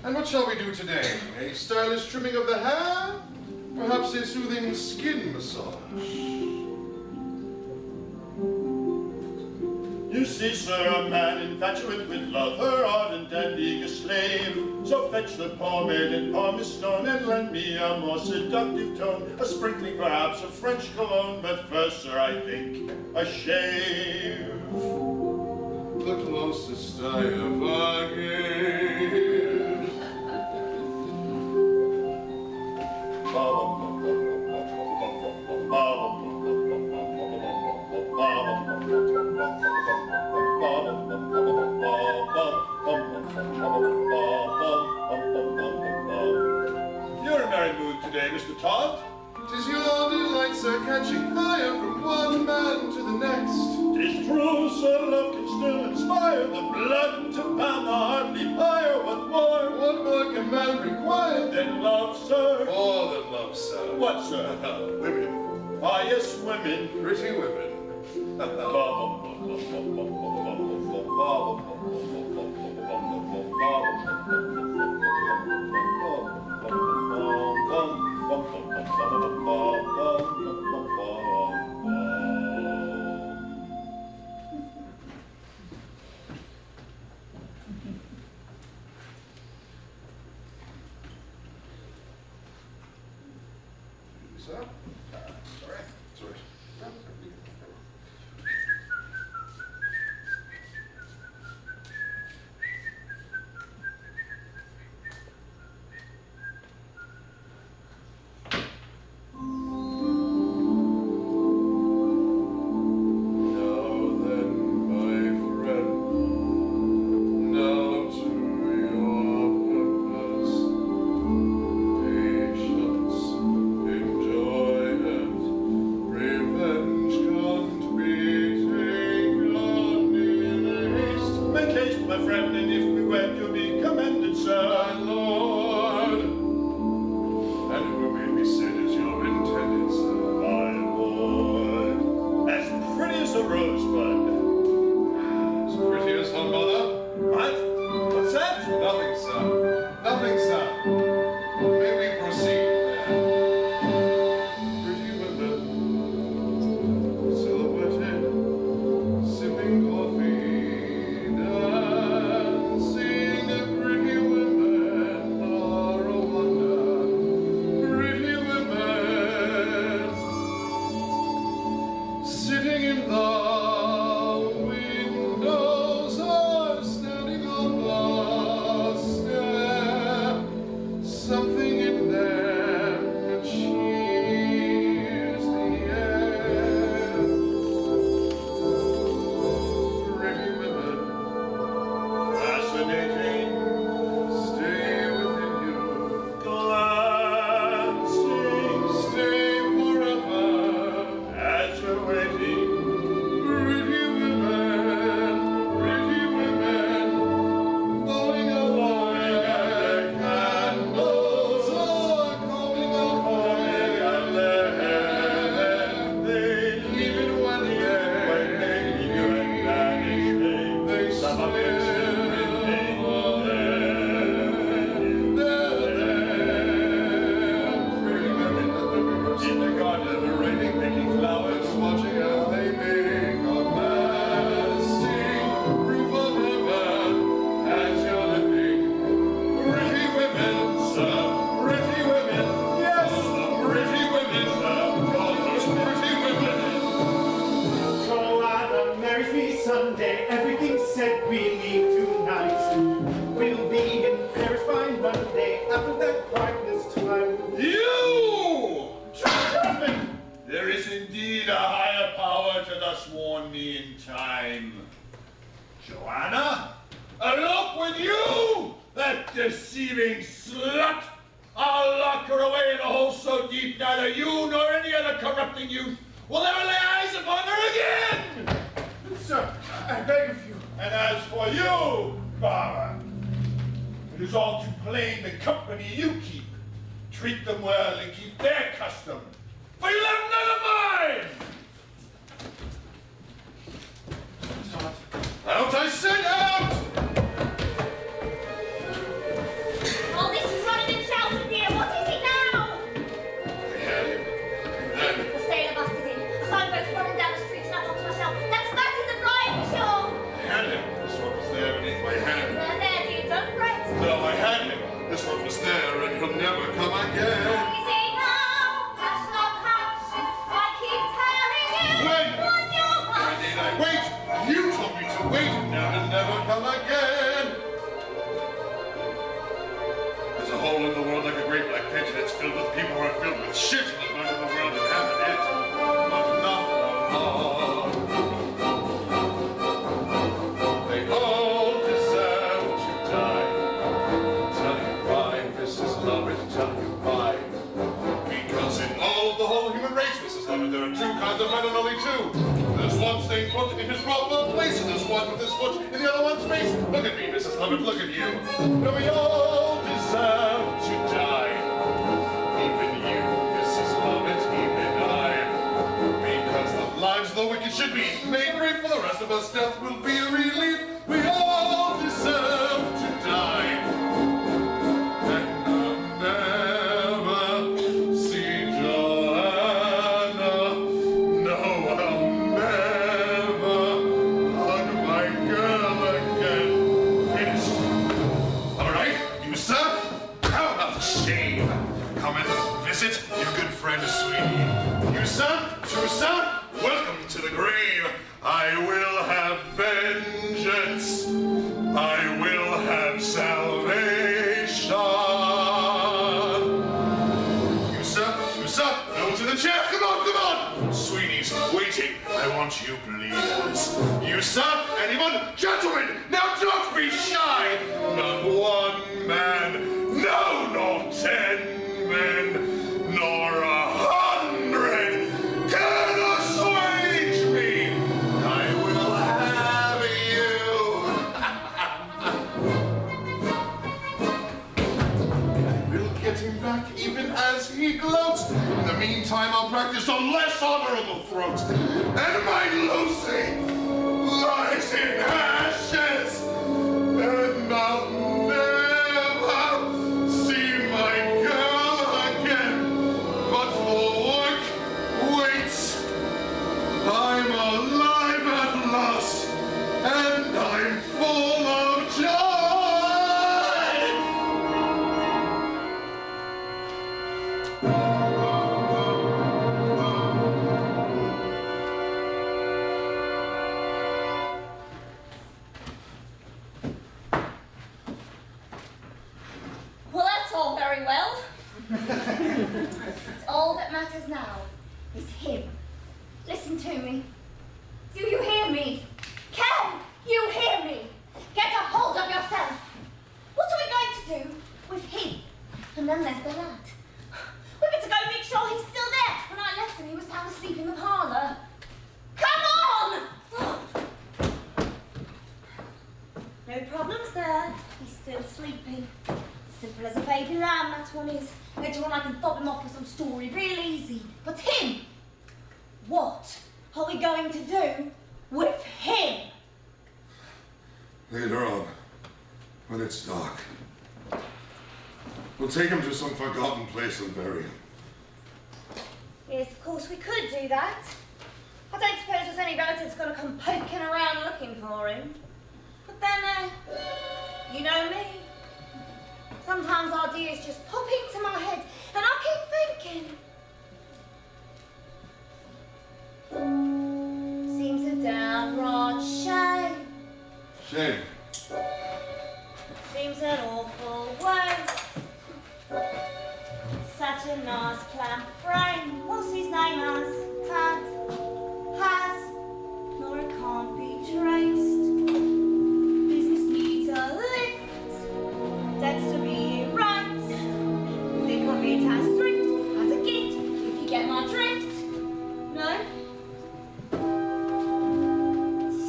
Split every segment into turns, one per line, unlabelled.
And what shall we do today? A stylish trimming of the hair? Perhaps a soothing skin massage?
You see, sir, a man infatuate with love, her ardent and eager slave. So fetch the pomade and pumice stone and lend me a more seductive tone, a sprinkling perhaps of French cologne, but first, sir, I think a shave.
The closest I ever gave.
You're in a merry mood today, Mr. Todd.
'Tis your delight, sir, catching fire from one man to the next.
'Tis true, sir, love can still inspire the blood to pound the hardly fire. What more
can man require
than love, sir?
More than love, sir.
What, sir?
Women.
Ah, yes, women.
Pretty women. Sir? Sorry.
Treat them well and keep their custom, for you have none of mine!
Out, I said out! hole in the world like a great black pit, and it's filled with people who are filled with shit, and there's none in the world that haven't it. Not enough for all. They all deserve to die. Tell you why, Mrs. Lovett, tell you why. Because in all of the whole human race, Mrs. Lovett, there are two kinds of men and only two. There's one staying put in his proper place, and there's one with his foot in the other one's face. Look at me, Mrs. Lovett, look at you. And we all deserve to die. Even you, Mrs. Lovett, even I. Because the lives of the wicked should be made brief, for the rest of us death will be a relief. We all deserve to die. And I'll never see Joanna. No, I'll never hug my girl again. Finished. All right, you sir? How about the shave? Come and visit your good friend Sweeney. You sir? True sir? Welcome to the grave. I will have vengeance. I will have salvation. You sir? No to the chair. Come on. Sweeney's waiting. I want you, please. You sir? Anyone? Gentlemen, now don't be shy. Not one man. No, not 10 men. Nor 100 can assuage me. I will have you. I will get him back even as he gloats. In the meantime, I'll practice a less honorable throat. And my Lucy lies in ashes. And I'll never see my girl again. But for work waits. I'm alive at last. And I'm full of joy.
Well, that's all very well. All that matters now is him. Listen to me. Do you hear me? Can you hear me? Get a hold of yourself. What are we going to do with him? And then there's the lad. We better go make sure he's still there. When I left him, he was sound asleep in the parlour. Come on! No problems there. He's still sleeping. Simple as a baby lamb, that one is. Later on I can fob him off with some story real easy. But him? What are we going to do with him?
Later on, when it's dark, we'll take him to some forgotten place and bury him.
Yes, of course we could do that. I don't suppose there's any relatives going to come poking around looking for him. But then, you know me. Sometimes ideas just pop into my head and I keep thinking. Seems a downright shame.
Shame.
Seems an awful waste. Such a nice plump frame. What's his name? Has. Nor it can't be traced. Business needs a lift. Debts to be erased. Think of it as thrift, as a gift, if you get my drift. No?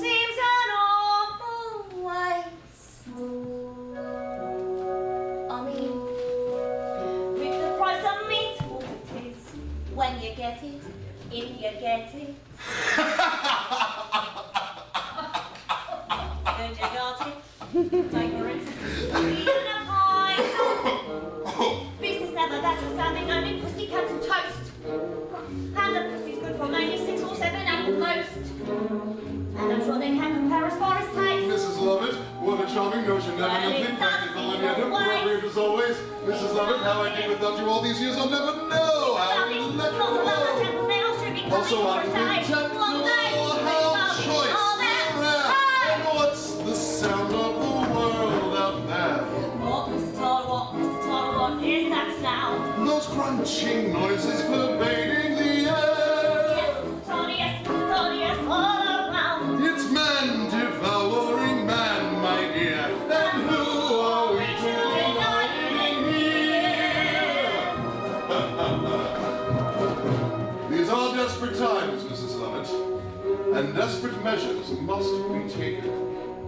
Seems an awful waste. I mean, with the price of meat, what it is, when you get it, if you get it. Don't you got it? Take your eating a pie. Business never better standing, only pussycats and toast. And a pussy's good for maybe 6 or 7 at the most. And I'm sure they can compare as far as taste.
Mrs. Lovett, what a charming notion, never nothing practical and yet appropriate as always. Mrs. Lovett, how I did without you all these years, I'll never know how we let you go. Also, I'm content how choice around. And what's the sound of the world out there?
What, Mr. Tyler, what, Mr. Tyler, what?
crunching noises pervading the air.
Yes, all around.
It's man devouring man, my dear. And who are we to deny it here? These are desperate times, Mrs. Lovett, and desperate measures must be taken.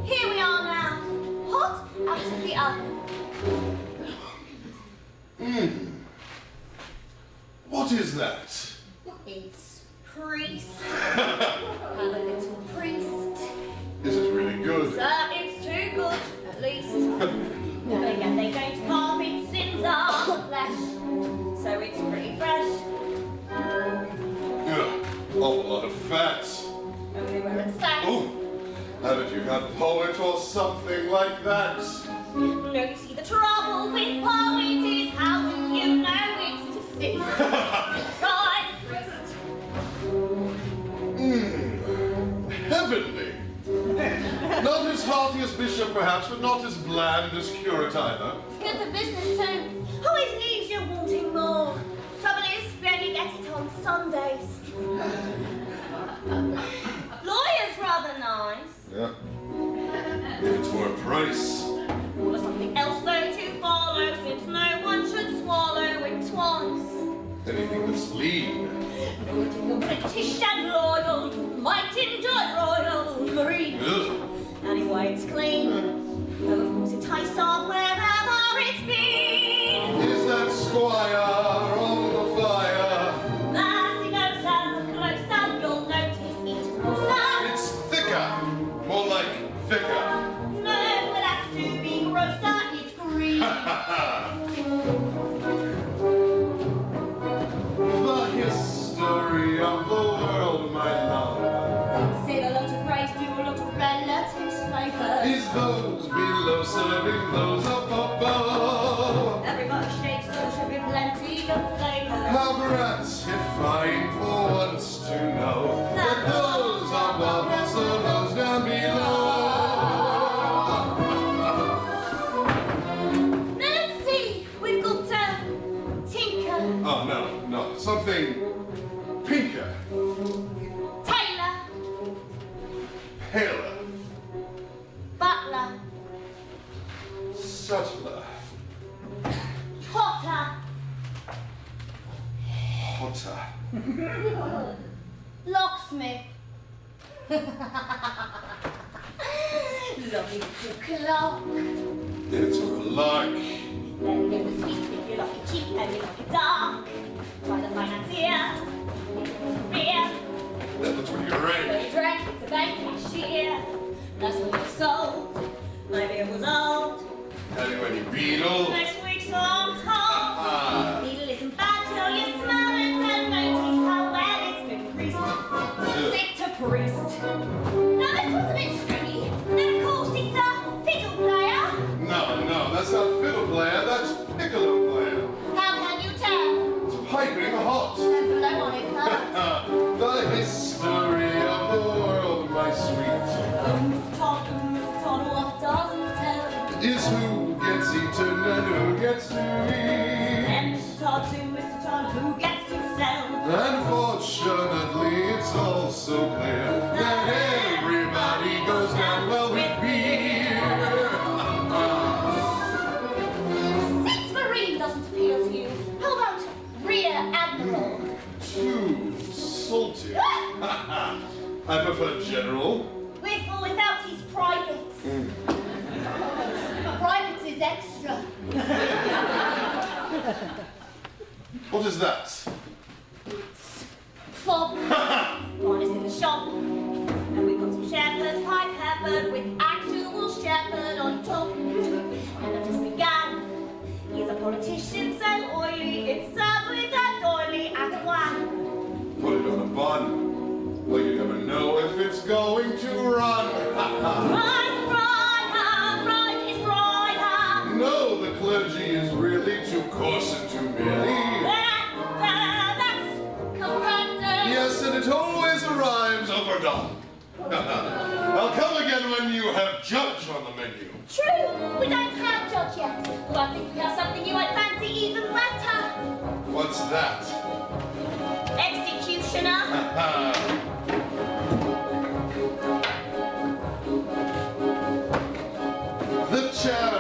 Here we are now, hot out of the oven.
What is that?
It's priest. A little priest.
Is it really good?
Sir, it's too good, at least. But again, they don't carve its sins are flesh, so it's pretty fresh.
Ugh, awful lot of fat.
Only where it's sat.
Oh, haven't you had poet or something like that?
No, you see, the trouble with poet is how do you know it's to see? Try priest.
Heavenly. Not as hearty as bishop, perhaps, but not as bland as curate either.
Good for business too. Always leaves you wanting more. Trouble is, we only get it on Sundays. Lawyer's rather nice.
Yeah. If it's for a price.
Or something else though to follow, since no one should swallow it twice.
Anything that's lean.
Noting the British and loyal, you might enjoy Royal Marine.
Ugh.
Anyway, it's clean. Though of course it tastes off wherever it's been.
Is that squire on the fire?
As he goes and closer, you'll notice it's grosser.
It's thicker. More like thicker.
No, but that's to be grosser, it's green.
The history of the world, my love,
Say a lot of praise, do a lot of relatives' favours.
is those below serving those up above.
Everybody shakes social with plenty of flavour.
How gratifying for once to know that those above will serve those down below.
Now let's see, we've got Tinker,
Oh, no, something pinker,
Taylor,
paler,
Butler,
subtler,
Potter,
hotter.
Locksmith. Lovely little clock.
It's for a lark.
Then get the sweet if you like it cheap and you like it dark. Try the financier. It's career.
That looks pretty rank.
But you drank, it's a bank cashier. That's when you're sold. My beer was old.
Have you any beetle?
Next week, so I'm told. Beetle isn't bad till you smell it and notice how well it's been greased. Stick to priest. Now this was a bit stringy. Then of course it's a fiddle player.
No, that's not fiddle player, that's piccolo player.
How can you tell?
It's piping hot.
Blow on it first.
The history of the world, my sweet,
Oh, Mr. Todd, what doesn't tell?
is who gets eaten and who gets to eat.
And Mr. Todd to Mr. Todd, who gets to sell?
Unfortunately, it's also clear that everybody goes down well with beer.
Since Marine doesn't appeal to you, how about Rear Admiral?
Too salty. I prefer general.
With or without his privates. Privates is extra.
What is that?
Fob. One is in the shop. And we've got some shepherd's pie peppered with actual shepherd on top. And I've just begun. He's a politician so oily, it's served with a doily at a whack.
Put it on a bun. Well, you never know if it's going to run.
Right is right.
No, the clergy is really too coarse and too merry.
That's correct.
Yes, and it always arrives overdone. I'll come again when you have judge on the menu.
True, we don't have judge yet. Well, I think we have something you might fancy even better.
Why that?
Executioner?
The chair